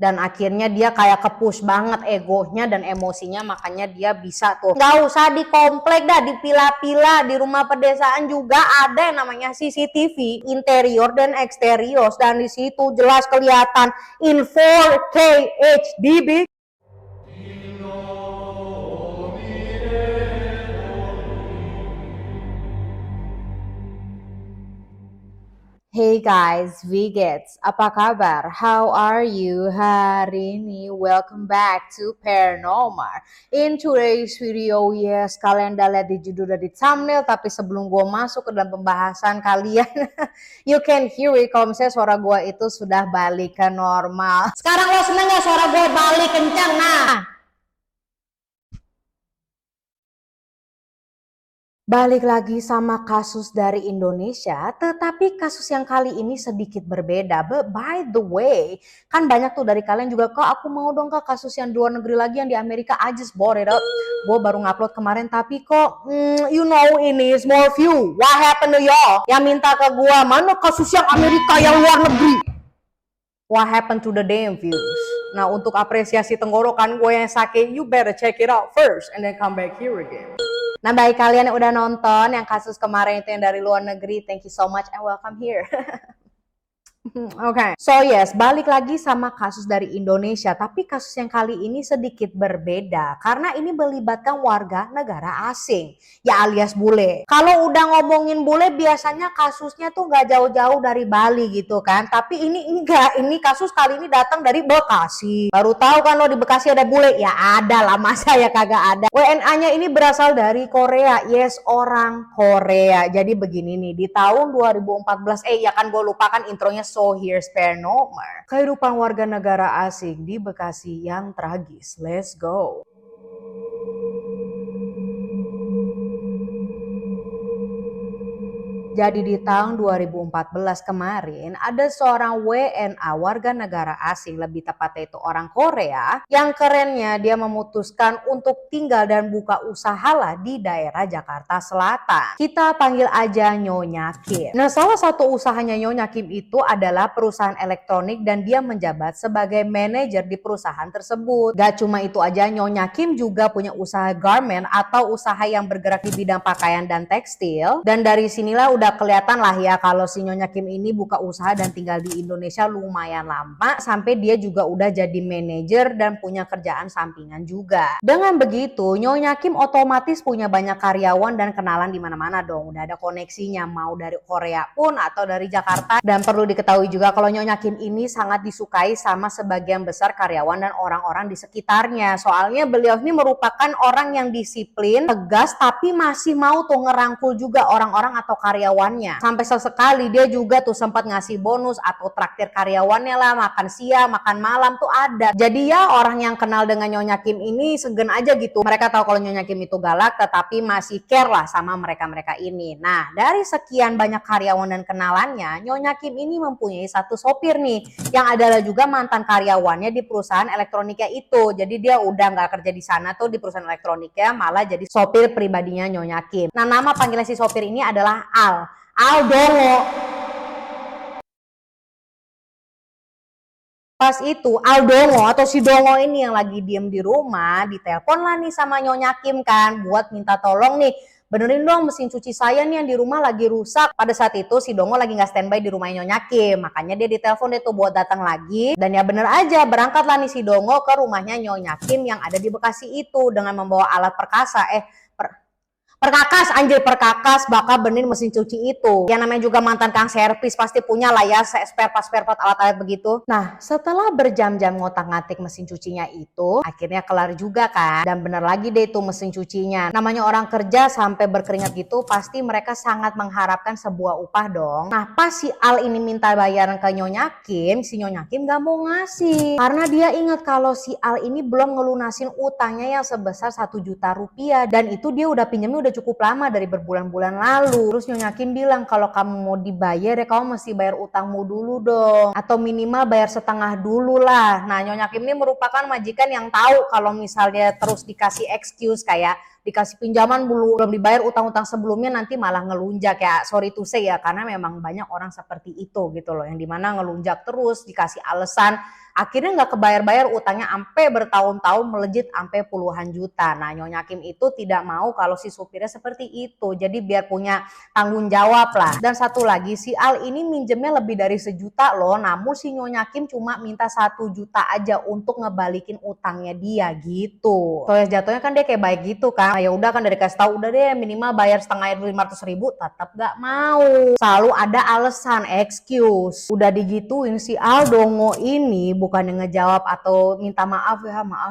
Dan akhirnya dia kayak ke-push banget egonya dan emosinya, makanya dia bisa tuh. Nggak usah di komplek dah, di pila-pila, di rumah pedesaan juga ada yang namanya CCTV, interior dan eksterior. Dan di situ jelas kelihatan in 4K HD. Hey guys, Vigets, apa kabar? How are you hari ini? Welcome back to Paranormal. In today's video, yes, kalian udah lihat di judul dan di thumbnail, tapi sebelum gue masuk ke dalam pembahasan kalian, you can hear it kalau misalnya suara gue itu sudah balik ke normal. Sekarang lo seneng gak suara gue balik kencang? Nah, balik lagi sama kasus dari Indonesia, tetapi kasus yang kali ini sedikit berbeda. But by the way, kan banyak tuh dari kalian juga, kok aku mau dong kak kasus yang di luar negeri lagi yang di Amerika. I just brought it up. Gue baru ngupload kemarin, tapi kok you know ini is more view. What happened to y'all? Yang minta ke gue, mana kasus yang Amerika yang luar negeri? What happened to the damn views? Nah, untuk apresiasi tenggorokan gue yang sakit, you better check it out first and then come back here again. Nah, bagi kalian yang udah nonton yang kasus kemarin itu yang dari luar negeri, thank you so much and welcome here. Oke, so yes, balik lagi sama kasus dari Indonesia, tapi kasus yang kali ini sedikit berbeda karena ini melibatkan warga negara asing, ya alias bule. Kalau udah ngomongin bule biasanya kasusnya tuh nggak jauh-jauh dari Bali gitu kan, tapi ini enggak, ini kasus kali ini datang dari Bekasi. Baru tahu kan lo di Bekasi ada bule? Ya ada lah, masa ya kagak ada. WNA-nya ini berasal dari Korea, yes, orang Korea. Jadi begini nih, di tahun 2014, ya kan gue lupakan intronya. So here's Paranormal. Kehidupan warga negara asing di Bekasi yang tragis. Let's go. Jadi di tahun 2014 kemarin ada seorang WNA warga negara asing, lebih tepatnya itu orang Korea, yang kerennya dia memutuskan untuk tinggal dan buka usaha lah di daerah Jakarta Selatan. Kita panggil aja Nyonya Kim. Nah, salah satu usahanya Nyonya Kim itu adalah perusahaan elektronik dan dia menjabat sebagai manajer di perusahaan tersebut. Gak cuma itu aja, Nyonya Kim juga punya usaha garment atau usaha yang bergerak di bidang pakaian dan tekstil. Dan dari sinilah udah kelihatan lah ya kalau si Nyonya Kim ini buka usaha dan tinggal di Indonesia lumayan lama, sampai dia juga udah jadi manajer dan punya kerjaan sampingan juga. Dengan begitu Nyonya Kim otomatis punya banyak karyawan dan kenalan di mana-mana dong, udah ada koneksinya mau dari Korea pun atau dari Jakarta. Dan perlu diketahui juga kalau Nyonya Kim ini sangat disukai sama sebagian besar karyawan dan orang-orang di sekitarnya, soalnya beliau ini merupakan orang yang disiplin, tegas, tapi masih mau tuh ngerangkul juga orang-orang atau karyawannya. Sampai sesekali dia juga tuh sempat ngasih bonus atau traktir karyawannya lah, makan siang, makan malam tuh ada. Jadi ya orang yang kenal dengan Nyonya Kim ini segen aja gitu. Mereka tahu kalau Nyonya Kim itu galak, tetapi masih care lah sama mereka-mereka ini. Nah, dari sekian banyak karyawan dan kenalannya, Nyonya Kim ini mempunyai satu sopir nih, yang adalah juga mantan karyawannya di perusahaan elektroniknya itu. Jadi dia udah nggak kerja di sana tuh di perusahaan elektroniknya, malah jadi sopir pribadinya Nyonya Kim. Nah, nama panggilan si sopir ini adalah Al Dongo. Pas itu Al Dongo atau si Dongo ini yang lagi diem di rumah, ditelepon lah nih sama Nyonya Kim kan buat minta tolong nih, benerin dong mesin cuci saya nih yang di rumah lagi rusak. Pada saat itu si Dongo lagi nggak standby di rumahnya Nyonya Kim, makanya dia ditelepon deh tuh buat datang lagi. Dan ya bener aja, berangkatlah nih si Dongo ke rumahnya Nyonya Kim yang ada di Bekasi itu dengan membawa alat perkasa, perkakas, anjir, perkakas bakal benerin mesin cuci itu. Yang namanya juga mantan kang servis pasti punya lah ya spare part alat-alat begitu. Nah, setelah berjam-jam ngotak-ngatik mesin cucinya itu, akhirnya kelar juga kan. Dan bener lagi deh itu mesin cucinya. Namanya orang kerja sampai berkeringat gitu, pasti mereka sangat mengharapkan sebuah upah dong. Nah, pas si Al ini minta bayaran ke Nyonya Kim, si Nyonya Kim gak mau ngasih. Karena dia ingat kalau si Al ini belum ngelunasin utangnya yang sebesar 1 juta rupiah. Dan itu dia udah pinjamnya udah cukup lama dari berbulan-bulan lalu. Terus Nyonya Kim bilang kalau kamu mau dibayar ya kamu mesti bayar utangmu dulu dong, atau minimal bayar setengah dulu lah. Nah, Nyonya Kim ini merupakan majikan yang tahu kalau misalnya terus dikasih excuse kayak dikasih pinjaman belum dibayar utang-utang sebelumnya nanti malah ngelunjak ya. Sorry to say ya, karena memang banyak orang seperti itu gitu loh, yang dimana ngelunjak terus dikasih alasan Akhirnya nggak kebayar-bayar utangnya sampai bertahun-tahun, melejit sampai puluhan juta. Nah, Nyonya Kim itu tidak mau kalau si supirnya seperti itu. Jadi biar punya tanggung jawab lah. Dan satu lagi, si Al ini minjemnya lebih dari 1 juta loh. Namun si Nyonya Kim cuma minta 1 juta aja untuk ngebalikin utangnya dia gitu. So ya jatuhnya kan dia kayak baik gitu kan. Nah, ya udah kan dari kasih tahu udah deh minimal bayar setengah 500.000, tetap gak mau. Selalu ada alasan, excuse. Udah digituin si Aldongo ini bukannya ngejawab atau minta maaf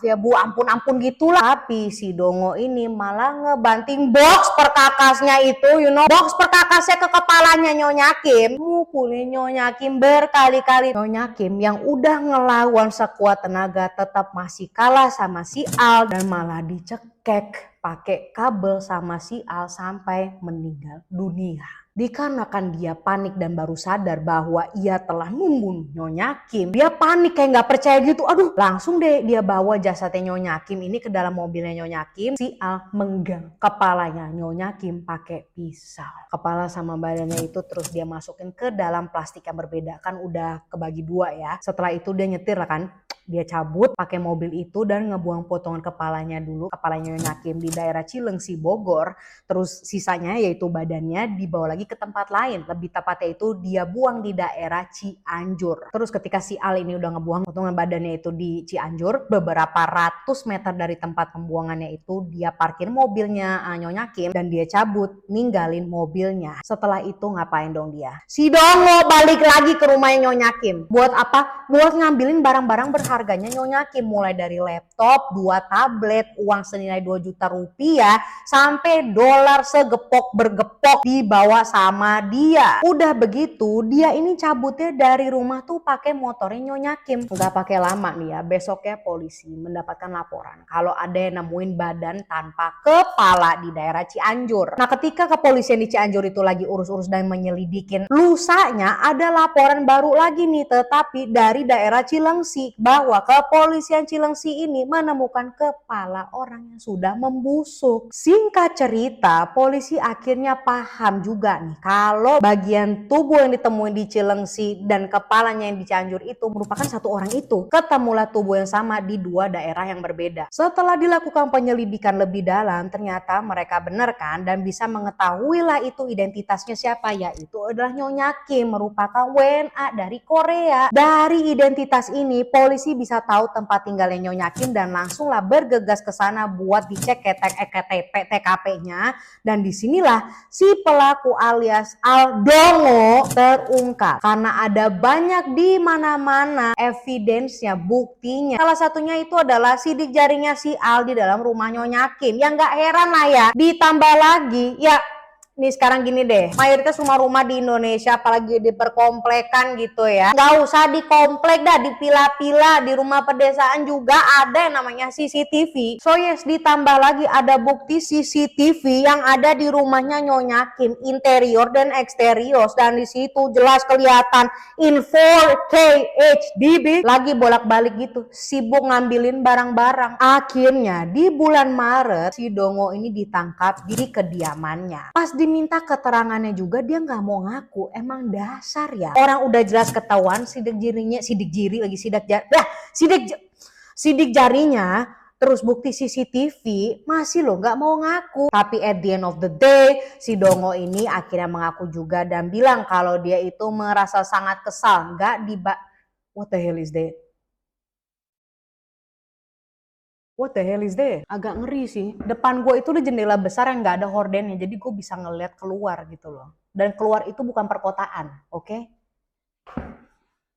ya bu, ampun gitulah. Tapi si Dongo ini malah ngebanting box perkakasnya itu, box perkakasnya ke kepalanya Nyonya Kim. Mukulin Nyonya Kim berkali-kali. Nyonya Kim yang udah ngelawan sekuat tenaga tetap masih kalah sama si Al dan malah dicekek pakai kabel sama si Al sampai meninggal dunia. Dikarenakan dia panik dan baru sadar bahwa ia telah membunuh Nyonya Kim. Dia panik kayak nggak percaya gitu. Aduh, langsung deh dia bawa jasadnya Nyonya Kim ini ke dalam mobilnya Nyonya Kim. Si Al menggang kepalanya Nyonya Kim pakai pisau. Kepala sama badannya itu terus dia masukin ke dalam plastik yang berbeda. Kan udah kebagi dua ya. Setelah itu dia nyetir lah kan. Dia cabut pakai mobil itu dan ngebuang potongan kepalanya dulu, kepalanya Nyonya Kim di daerah Cilengsi, Bogor. Terus sisanya yaitu badannya dibawa lagi ke tempat lain. Lebih tepatnya itu dia buang di daerah Cianjur. Terus ketika si Al ini udah ngebuang potongan badannya itu di Cianjur, beberapa ratus meter dari tempat pembuangannya itu dia parkir mobilnya Nyonya Kim dan dia cabut ninggalin mobilnya. Setelah itu ngapain dong dia? Si Dongo balik lagi ke rumahnya Nyonya Kim. Buat apa? Buat ngambilin barang-barang berharganya Nyonya Kim, mulai dari laptop, 2 tablet, uang senilai 2 juta rupiah, sampai dolar segepok bergepok dibawa sama dia. Udah begitu, dia ini cabutnya dari rumah tuh pakai motornya Nyonya Kim. Nggak pakai lama nih ya, besoknya polisi mendapatkan laporan kalau ada yang nemuin badan tanpa kepala di daerah Cianjur. Nah, ketika kepolisian di Cianjur itu lagi urus-urus dan menyelidikin, lusanya ada laporan baru lagi nih, tetapi dari daerah Cilengsi, bahwa kepolisian Cilengsi ini menemukan kepala orang yang sudah membusuk. Singkat cerita, polisi akhirnya paham juga nih kalau bagian tubuh yang ditemuin di Cilengsi dan kepalanya yang di Cianjur itu merupakan satu orang itu. Ketemulah tubuh yang sama di 2 daerah yang berbeda. Setelah dilakukan penyelidikan lebih dalam, ternyata mereka benar kan dan bisa mengetahui lah itu identitasnya siapa, yaitu adalah Nyonya Kim, merupakan WNA dari Korea. Dari identitas ini polisi bisa tahu tempat tinggalnya Nyonya Kim dan langsunglah bergegas ke sana buat dicek KTP TKP-nya, dan disinilah si pelaku alias Aldongo terungkap karena ada banyak di mana-mana evidence-nya, buktinya. Salah satunya itu adalah sidik jarinya si Al di dalam rumah Nyonya Kim. Yang nggak heran lah ya, ditambah lagi ya. Nih sekarang gini deh, mayoritas rumah-rumah di Indonesia apalagi di perkomplekan gitu ya, nggak usah di komplek dah, di pila-pila, di rumah pedesaan juga ada yang namanya CCTV. So yes, ditambah lagi ada bukti CCTV yang ada di rumahnya Nyonya Kim, interior dan eksterior, dan di situ jelas kelihatan in 4K HDB, lagi bolak-balik gitu, sibuk ngambilin barang-barang. Akhirnya di bulan Maret si Dongo ini ditangkap di kediamannya. Pas diminta keterangannya juga dia nggak mau ngaku. Emang dasar ya, orang udah jelas ketahuan sidik jarinya, terus bukti CCTV masih loh nggak mau ngaku. Tapi at the end of the day si Dongo ini akhirnya mengaku juga dan bilang kalau dia itu merasa sangat kesal what the hell is that? What the hell is that? Agak ngeri sih. Depan gue itu ada jendela besar yang nggak ada hordennya, jadi gue bisa ngeliat keluar gitu loh. Dan keluar itu bukan perkotaan, oke? Okay?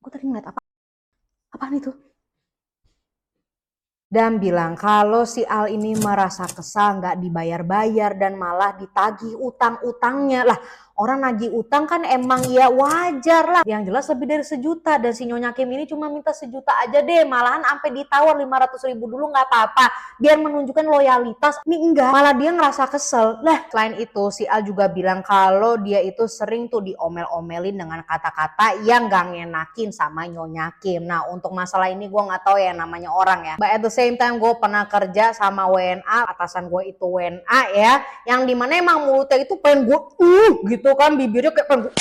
Gue tadi ngeliat apa? Apaan itu? Dan bilang kalau si Al ini merasa kesal nggak dibayar-bayar dan malah ditagih utang-utangnya. Lah, orang nagih utang kan emang ya wajar lah. Yang jelas lebih dari 1 juta dan si Nyonya Kim ini cuma minta 1 juta aja deh. Malahan sampai ditawar 500.000 dulu nggak apa-apa. Biar menunjukkan loyalitas. Ini enggak, malah dia ngerasa kesel. Lah, selain itu si Al juga bilang kalau dia itu sering tuh diomel-omelin dengan kata-kata yang gak ngenakin sama Nyonya Kim. Nah, untuk masalah ini gue nggak tahu ya namanya orang ya. But at the same time gue pernah kerja sama WNA, atasan gue itu WNA ya, yang dimana emang mulutnya itu pengen gue gitu kan, bibirnya kayak pengen gue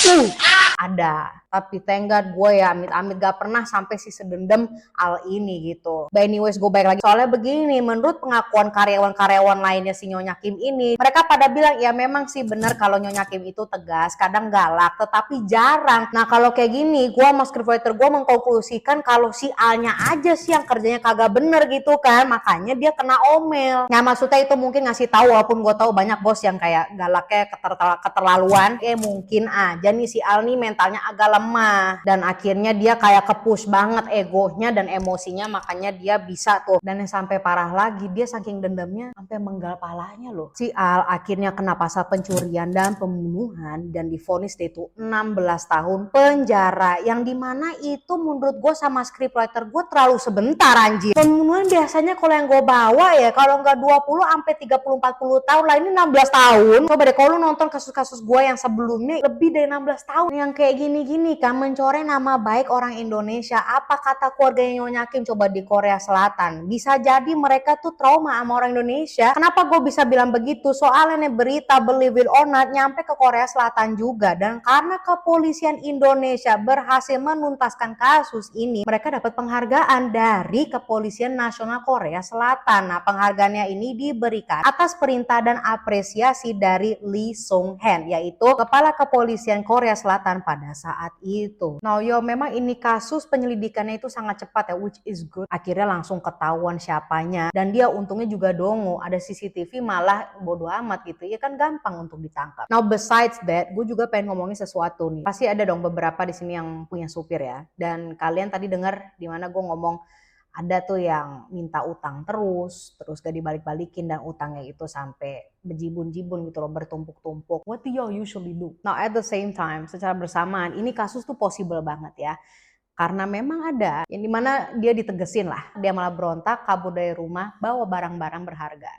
ada. Tapi thank God gue ya amit-amit gak pernah sampai si sedendam hal ini gitu. But anyways gue balik lagi. Soalnya begini, menurut pengakuan karyawan-karyawan lainnya si Nyonya Kim ini, mereka pada bilang ya memang sih bener kalau Nyonya Kim itu tegas, kadang galak, tetapi jarang. Nah kalau kayak gini, gue sama scriptwriter gue mengkonklusikan kalau si Alnya aja sih yang kerjanya kagak bener gitu kan, makanya dia kena omel. Nah maksudnya itu mungkin ngasih tahu, walaupun gue tahu banyak bos yang kayak galaknya keterlaluan, mungkin aja nih si Al nih mentalnya agak lemah dan akhirnya dia kayak kepush banget egonya dan emosinya, makanya dia bisa tuh. Dan yang sampai parah lagi, dia saking dendamnya sampai menggal palanya loh. Si Al akhirnya kena pasal pencurian dan pembunuhan dan divonis dia itu 16 tahun penjara, yang dimana itu menurut gue sama scriptwriter gue terlalu sebentar anjir. Pembunuhan biasanya kalau yang gue bawa ya kalau nggak 20 sampai 30-40 tahun lah, ini 16 tahun. Coba deh kalau lu nonton kasus-kasus gue yang sebelumnya lebih dari 16 tahun yang kayak gini-gini kan, mencoreng nama baik orang Indonesia. Apa kata keluarganya Nyonya Kim coba di Korea Selatan? Bisa jadi mereka tuh trauma sama orang Indonesia. Kenapa gue bisa bilang begitu? Soalnya nih berita believe it or not nyampe ke Korea Selatan juga, dan karena kepolisian Indonesia berhasil menuntaskan kasus ini, mereka dapat penghargaan dari Kepolisian Nasional Korea Selatan. Nah penghargaannya ini diberikan atas perintah dan apresiasi dari Lee Sung-han, yaitu Kepala Kepolisian Korea Selatan pada saat itu. Nah yo memang ini kasus penyelidikannya itu sangat cepat ya, which is good. Akhirnya langsung ketahuan siapanya, dan dia untungnya juga dongo, ada CCTV malah bodo amat gitu ya kan, gampang untuk ditangkap. Now besides that, gue juga pengen ngomongin sesuatu nih. Pasti ada dong beberapa di sini yang punya supir ya, dan kalian tadi dengar di mana gue ngomong ada tuh yang minta utang terus gak dibalik-balikin, dan utangnya itu sampai berjibun-jibun gitu loh, bertumpuk-tumpuk. What do you usually do? Now at the same time, secara bersamaan, ini kasus tuh possible banget ya. Karena memang ada yang dimana dia ditegesin lah, dia malah berontak, kabur dari rumah, bawa barang-barang berharga.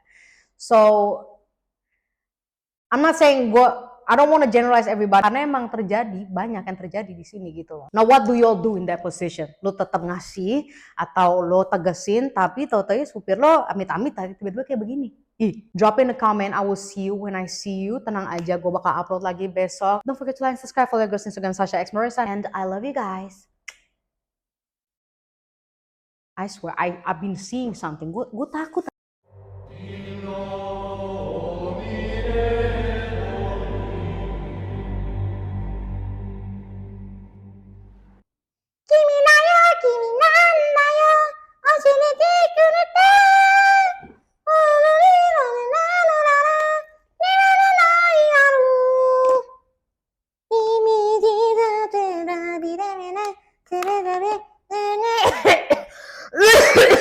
So, I'm not saying I don't want to generalize everybody, karena emang terjadi, banyak yang terjadi di sini gitu loh. Now what do you all do in that position? Lo tetap ngasih atau lo tegesin, tapi tau-tau supir lo amit-amit tiba-tiba kayak begini. Drop in the comment, I will see you when I see you. Tenang aja, gue bakal upload lagi besok. Don't forget to like and subscribe, follow girls Instagram Sasha X Marissa, and I love you guys. I swear, I've been seeing something. Gue takut.